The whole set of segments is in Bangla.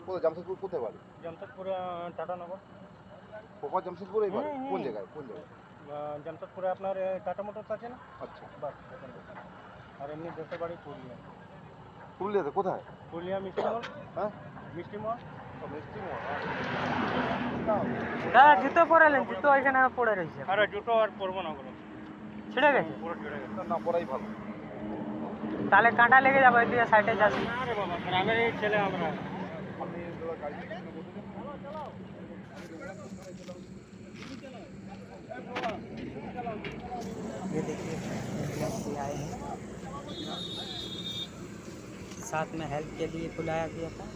কোথায় জামশেদপুর কোথায় বাড়ি? জামশেদপুরে টাটানগর। প্রপার জামশেদপুরে বাড়ি? কোন জায়গায় কোন জায়গায়? জামশেদপুরে আপনার টাটা মোটরস আছে না? আচ্ছা, বাস ওখানে। আর এমনি দেশের বাড়ি পুরুলিয়া। পুরুলিয়াতে কোথায়? পুরুলিয়া মিষ্টি মল। হ্যাঁ, মিষ্টি মল। মিষ্টি মোড়। দাদা জুতো পরালেন, জুতো এখানে পড়ে রয়েছে। আরে জুতো আর পরবো না ওগুলো, ছিঁড়ে গেছে? পুরো ছিঁড়ে গেছে। না পড়াই ভালো। তাহলে কাঁটা লেগে যাবে, এদিকে সাইডে যাচ্ছি। আরে বাবা, গ্রামের এই ছেলে আমরা। আপনি গাড়ি বসেছেন? ये देखिए भी आए हैं, साथ में हेल्प के लिए बुलाया गया था।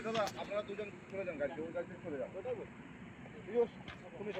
দাদা আপনারা দুজন চলে যান, গাড়ি চলে যান। তুমি